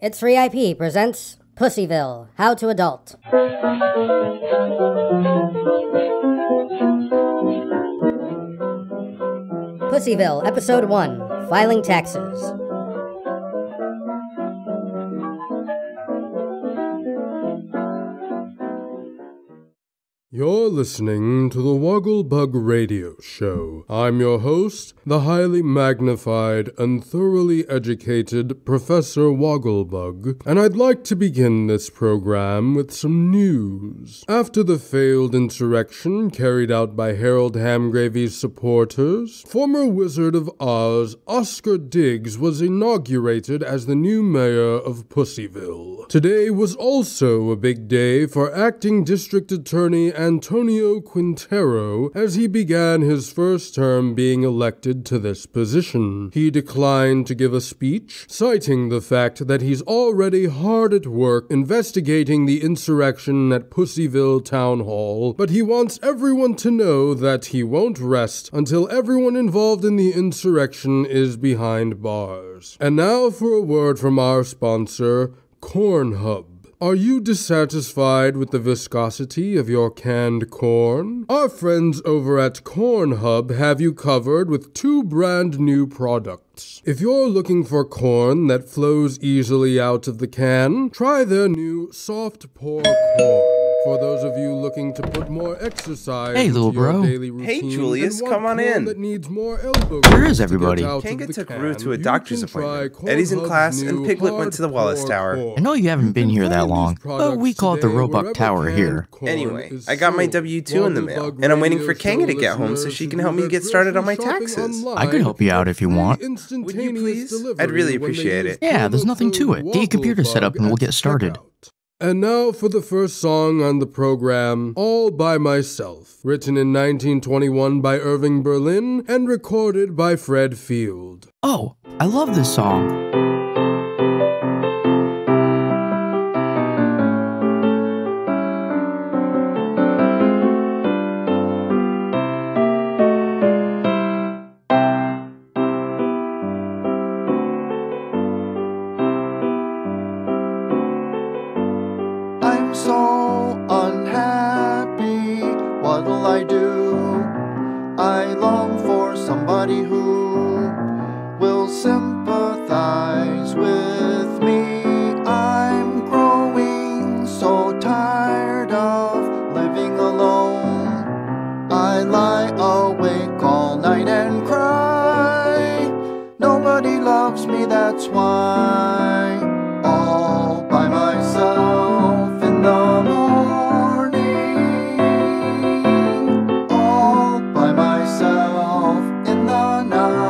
S1E1 presents Pussyville, How to Adult. Pussyville, Episode 1, Filing Taxes. You're listening to the Woggle Bug Radio Show. I'm your host, the highly magnified and thoroughly educated Professor Wogglebug, and I'd like to begin this program with some news. After the failed insurrection carried out by Harold Hamgravy's supporters, former Wizard of Oz, Oscar Diggs, was inaugurated as the new mayor of Pussyville. Today was also a big day for Acting District Attorney Antonio Quintero as he began his first term being elected to this position. He declined to give a speech, citing the fact that he's already hard at work investigating the insurrection at Pussyville Town Hall, but he wants everyone to know that he won't rest until everyone involved in the insurrection is behind bars. And now for a word from our sponsor, Corn Hub. Are you dissatisfied with the viscosity of your canned corn? Our friends over at Corn Hub have you covered with 2 brand new products. If you're looking for corn that flows easily out of the can, try their new Soft Pour Corn. For those of you looking to put more exercise into your daily routine, hey Julius, come on in. That needs more elbow Where is everybody? Kanga took Rue to a doctor's appointment. Eddie's in class, and Piglet went to the Wallace Tower. I know you haven't been here that long, but we call it the Roebuck Tower here. Anyway, I got my W-2 in the mail, and I'm waiting for Kanga to get home so she can help me get started on my taxes. I could help you out if you want. Would you please? I'd really appreciate it. Yeah, there's nothing to it. Get your computer set up and we'll get started. And now for the first song on the program, All By Myself, written in 1921 by Irving Berlin and recorded by Fred Field. Oh, I love this song. I'm so unhappy, what'll I do? I long for somebody who will sympathize with me. I'm growing so tired of living alone. I lie awake all night and cry. Nobody loves me, that's why. All by myself in the morning, all by myself in the night.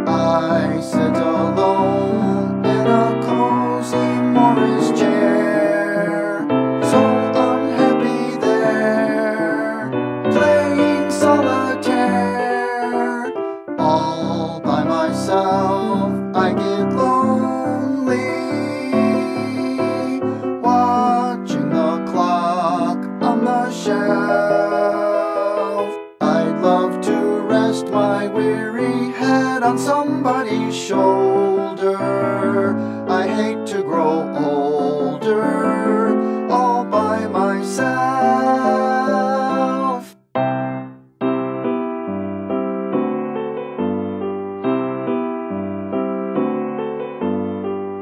I sit alone in a cozy Morris chair, so unhappy there, playing solitaire. All by myself I get lonely, watching the clock on the shelf. I'd love to rest my weary head on somebody's shoulder. I hate to grow older, all by myself.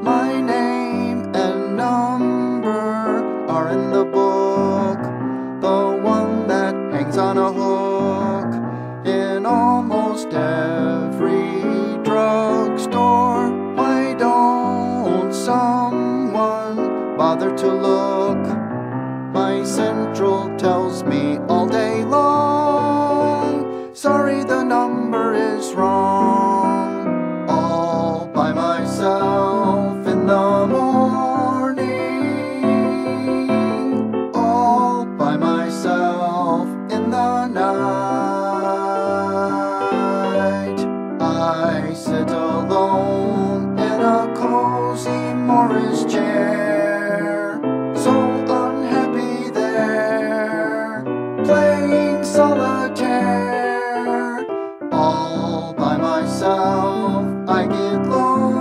My name and number are in the book, the one that hangs on a hook in almost every drugstore. Why don't someone bother to look? My central tells me all day long, sorry, the number is wrong. All by myself in the morning, all by myself in the night. I sit alone in a cozy Morris chair, so unhappy there, playing solitaire. All by myself I get lonely.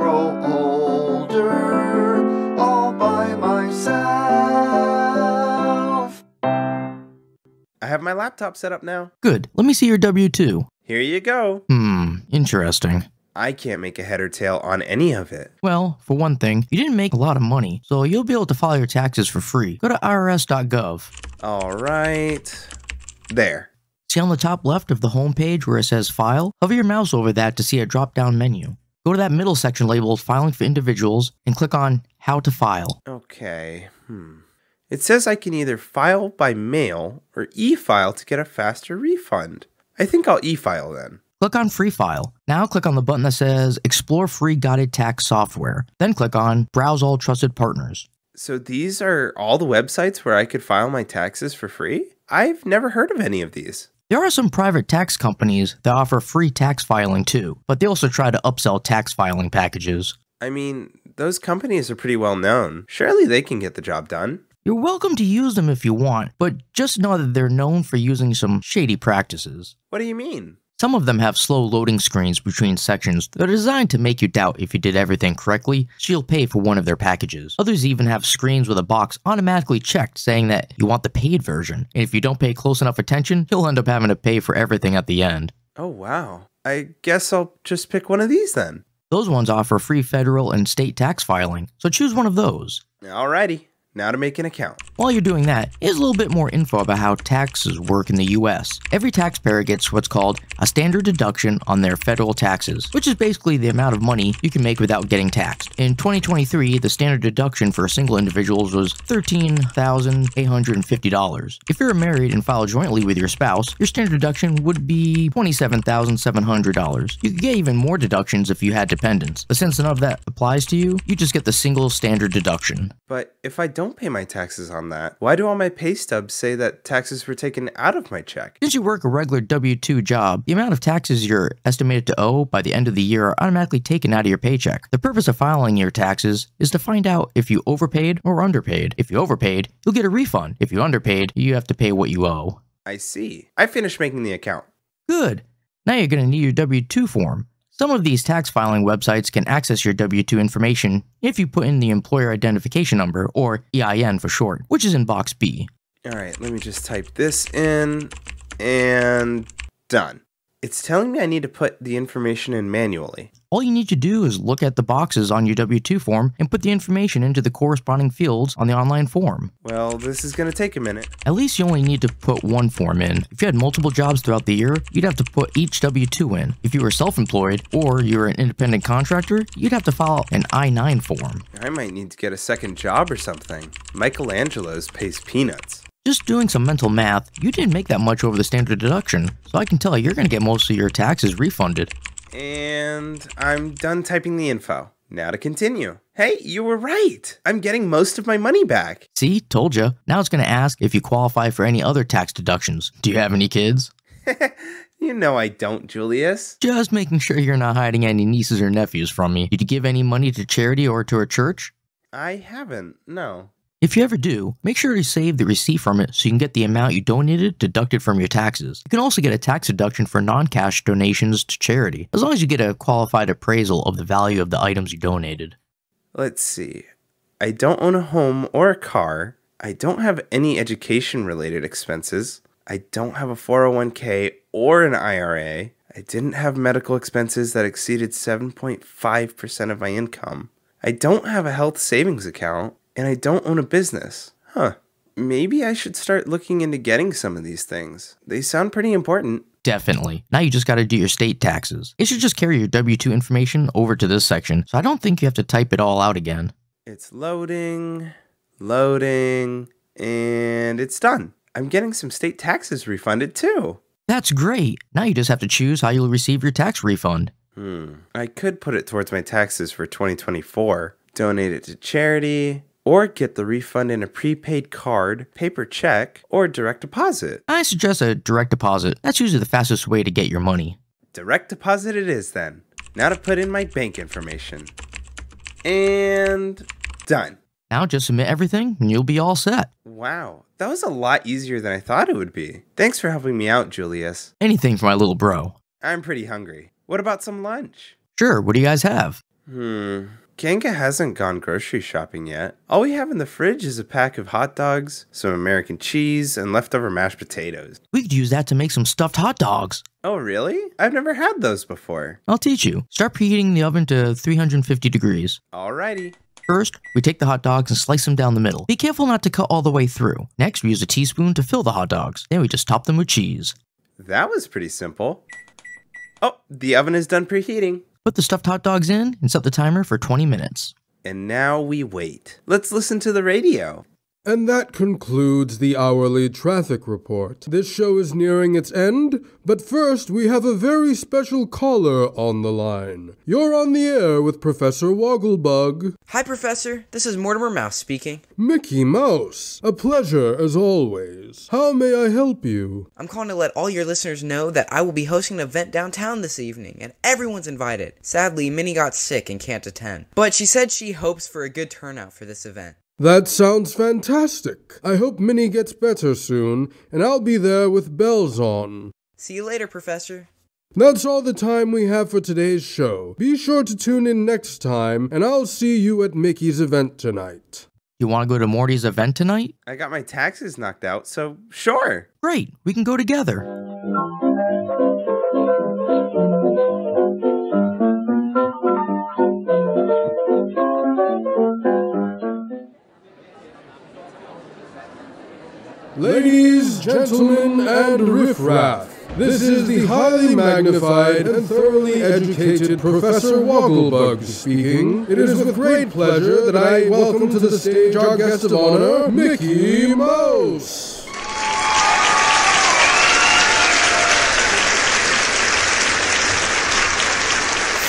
grow older all by myself. I have my laptop set up now. Good. Let me see your W-2. Here you go. Interesting. I can't make a head or tail on any of it. Well, for one thing, you didn't make a lot of money, so you'll be able to file your taxes for free. Go to irs.gov. All right. There. See on the top left of the home page where it says File? Hover your mouse over that to see a drop-down menu. Go to that middle section labeled Filing for Individuals and click on How to File. Okay. It says I can either file by mail or e-file to get a faster refund. I think I'll e-file then. Click on Free File. Now click on the button that says Explore Free Guided Tax Software. Then click on Browse All Trusted Partners. So these are all the websites where I could file my taxes for free? I've never heard of any of these. There are some private tax companies that offer free tax filing too, but they also try to upsell tax filing packages. I mean, those companies are pretty well known. Surely they can get the job done. You're welcome to use them if you want, but just know that they're known for using some shady practices. What do you mean? Some of them have slow loading screens between sections that are designed to make you doubt if you did everything correctly, so you'll pay for one of their packages. Others even have screens with a box automatically checked saying that you want the paid version, and if you don't pay close enough attention, you'll end up having to pay for everything at the end. Oh wow. I guess I'll just pick one of these then. Those ones offer free federal and state tax filing, so choose one of those. Alrighty. Now to make an account. While you're doing that, here's a little bit more info about how taxes work in the US. Every taxpayer gets what's called a standard deduction on their federal taxes, which is basically the amount of money you can make without getting taxed. In 2023, the standard deduction for single individuals was $13,850. If you're married and file jointly with your spouse, your standard deduction would be $27,700. You could get even more deductions if you had dependents, but since none of that applies to you, you just get the single standard deduction. But if I don't pay my taxes on that, why do all my pay stubs say that taxes were taken out of my check? Since you work a regular W-2 job, the amount of taxes you're estimated to owe by the end of the year are automatically taken out of your paycheck. The purpose of filing your taxes is to find out if you overpaid or underpaid. If you overpaid, you'll get a refund. If you underpaid, you have to pay what you owe. I see. I finished making the account. Good. Now you're going to need your W-2 form. Some of these tax filing websites can access your W-2 information if you put in the employer identification number, or EIN for short, which is in box B. Alright, let me just type this in, and done. It's telling me I need to put the information in manually. All you need to do is look at the boxes on your W-2 form and put the information into the corresponding fields on the online form. Well, this is going to take a minute. At least you only need to put one form in. If you had multiple jobs throughout the year, you'd have to put each W-2 in. If you were self-employed or you're an independent contractor, you'd have to file an I-9 form. I might need to get a second job or something. Michelangelo's pays peanuts. Just doing some mental math, you didn't make that much over the standard deduction, so I can tell you're going to get most of your taxes refunded. And I'm done typing the info. Now to continue. Hey, you were right. I'm getting most of my money back. See, told ya. Now it's going to ask if you qualify for any other tax deductions. Do you have any kids? You know I don't, Julius. Just making sure you're not hiding any nieces or nephews from me. Did you give any money to charity or to a church? I haven't, no. If you ever do, make sure to save the receipt from it so you can get the amount you donated deducted from your taxes. You can also get a tax deduction for non-cash donations to charity, as long as you get a qualified appraisal of the value of the items you donated. Let's see. I don't own a home or a car. I don't have any education-related expenses. I don't have a 401k or an IRA. I didn't have medical expenses that exceeded 7.5% of my income. I don't have a health savings account. And I don't own a business. Maybe I should start looking into getting some of these things. They sound pretty important. Definitely. Now you just gotta do your state taxes. You should just carry your W-2 information over to this section, so I don't think you have to type it all out again. It's loading, and it's done. I'm getting some state taxes refunded too. That's great. Now you just have to choose how you'll receive your tax refund. I could put it towards my taxes for 2024, donate it to charity, or get the refund in a prepaid card, paper check, or direct deposit. I suggest a direct deposit. That's usually the fastest way to get your money. Direct deposit it is then. Now to put in my bank information. And done. Now just submit everything and you'll be all set. Wow, that was a lot easier than I thought it would be. Thanks for helping me out, Julius. Anything for my little bro. I'm pretty hungry. What about some lunch? Sure, what do you guys have? Ganga hasn't gone grocery shopping yet. All we have in the fridge is a pack of hot dogs, some American cheese, and leftover mashed potatoes. We could use that to make some stuffed hot dogs. Oh, really? I've never had those before. I'll teach you. Start preheating the oven to 350 degrees. Alrighty. First, we take the hot dogs and slice them down the middle. Be careful not to cut all the way through. Next, we use a teaspoon to fill the hot dogs. Then we just top them with cheese. That was pretty simple. Oh, the oven is done preheating. Put the stuffed hot dogs in and set the timer for 20 minutes. And now we wait. Let's listen to the radio. And that concludes the hourly traffic report. This show is nearing its end, but first we have a very special caller on the line. You're on the air with Professor Wogglebug. Hi, Professor. This is Mortimer Mouse speaking. Mickey Mouse, a pleasure as always. How may I help you? I'm calling to let all your listeners know that I will be hosting an event downtown this evening, and everyone's invited. Sadly, Minnie got sick and can't attend, but she said she hopes for a good turnout for this event. That sounds fantastic. I hope Minnie gets better soon, and I'll be there with bells on. See you later, Professor. That's all the time we have for today's show. Be sure to tune in next time, and I'll see you at Mickey's event tonight. You want to go to Morty's event tonight? I got my taxes knocked out, so sure. Great, we can go together. Ladies, gentlemen, and riffraff, this is the highly magnified and thoroughly educated Professor Wogglebug speaking. It is with great pleasure that I welcome to the stage our guest of honor, Mickey Mouse.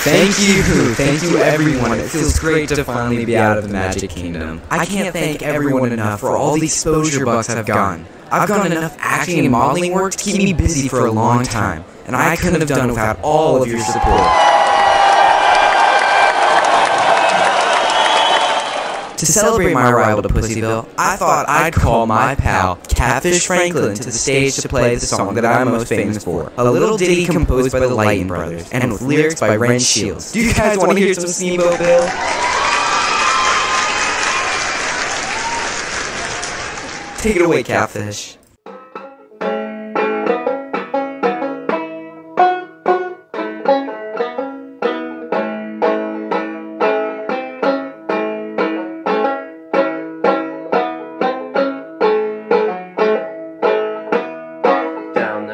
Thank you everyone. It feels great to finally be out of the Magic Kingdom. I can't thank everyone enough for all the exposure bucks I've gotten. I've gotten enough acting and modeling work to keep me busy for a long time, and I couldn't have done it without all of your support. To celebrate my arrival to Pussyville, I thought I'd call my pal, Catfish Franklin, to the stage to play the song that I'm most famous for. A little ditty composed by the Lighton Brothers, and with lyrics by Ren Shields. Do you guys want to hear some Steamboat Bill? Take it away, Catfish.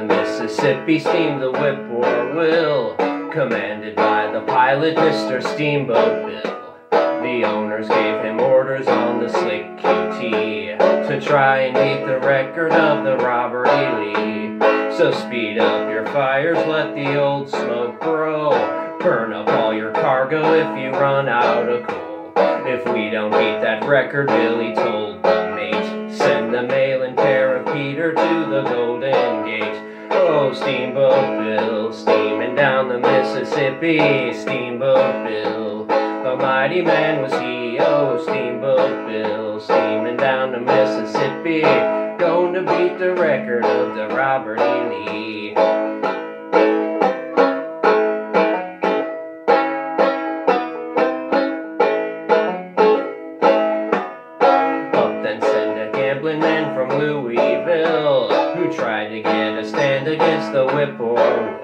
Mississippi steamed the whippoorwill, commanded by the pilot, Mr. Steamboat Bill. The owners gave him orders on the slick QT to try and beat the record of the Robert E. Lee. So speed up your fires, let the old smoke grow, burn up all your cargo if you run out of coal. If we don't beat that record, Billy told the mate, send the mail-in pair of Peter to the Golden Gate. Oh, Steamboat Bill, steaming down the Mississippi, Steamboat Bill, a mighty man was he. Oh, Steamboat Bill, steaming down the Mississippi, going to beat the record of the Robert E. Lee. Up then send a gambling man from Louisville, who tried to get a stand against the whippoorwill.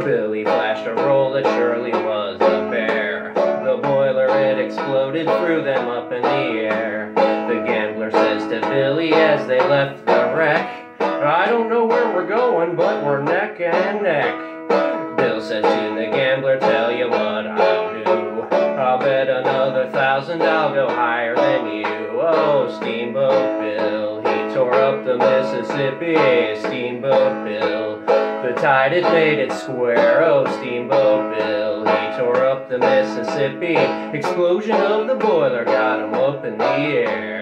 Billy flashed a roll that surely was a bear. The boiler, it exploded, threw them up in the air. The gambler says to Billy as they left the wreck, I don't know where we're going, but we're neck and neck. Bill said to the gambler, tell you what I'll do, I'll bet another $1,000 I'll go higher than you. Oh, Steamboat Bill, he tore up the Mississippi, Steamboat Bill, the tide it made it square. Oh, Steamboat Bill, he tore up the Mississippi, explosion of the boiler got him up in the air.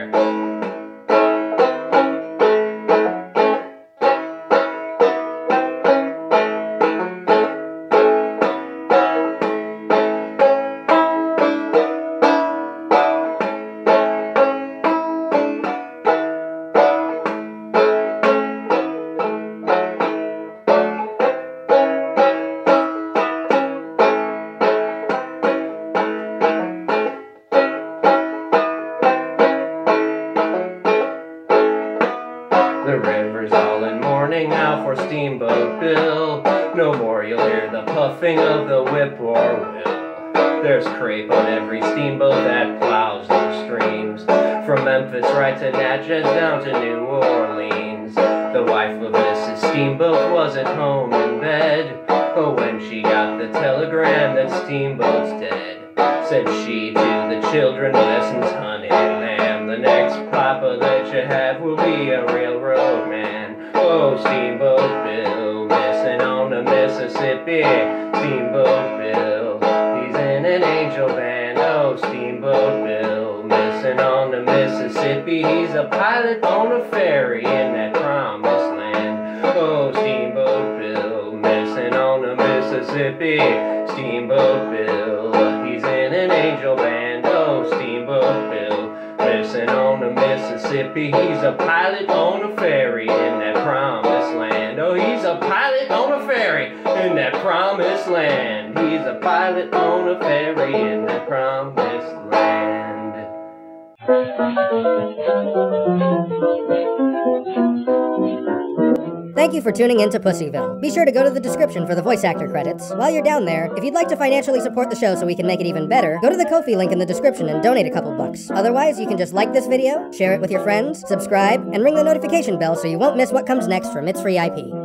now for Steamboat Bill. No more you'll hear the puffing of the whippoorwill. There's crepe on every steamboat that plows those streams, from Memphis right to Natchez down to New Orleans. The wife of Mrs. Steamboat wasn't home in bed, but when she got the telegram that Steamboat's dead, said she to the children, lessons, honey, lamb, the next papa that you have will be a railroad man. Oh, Steamboat Bill, missing on the Mississippi. Steamboat Bill, he's in an angel band. Oh, Steamboat Bill, missing on the Mississippi. He's a pilot on a ferry in that promised land. Oh, Steamboat Bill, missing on the Mississippi. Steamboat Bill, he's in an angel band. Oh, Steamboat Bill, missing on the Mississippi. He's a pilot on a ferry in that promised land. Oh, he's a pilot on a ferry in that promised land. He's a pilot on a ferry in that promised land. Thank you for tuning in to Pussyville. Be sure to go to the description for the voice actor credits. While you're down there, if you'd like to financially support the show so we can make it even better, go to the Ko-fi link in the description and donate a couple bucks. Otherwise, you can just like this video, share it with your friends, subscribe, and ring the notification bell so you won't miss what comes next from It's Free IP.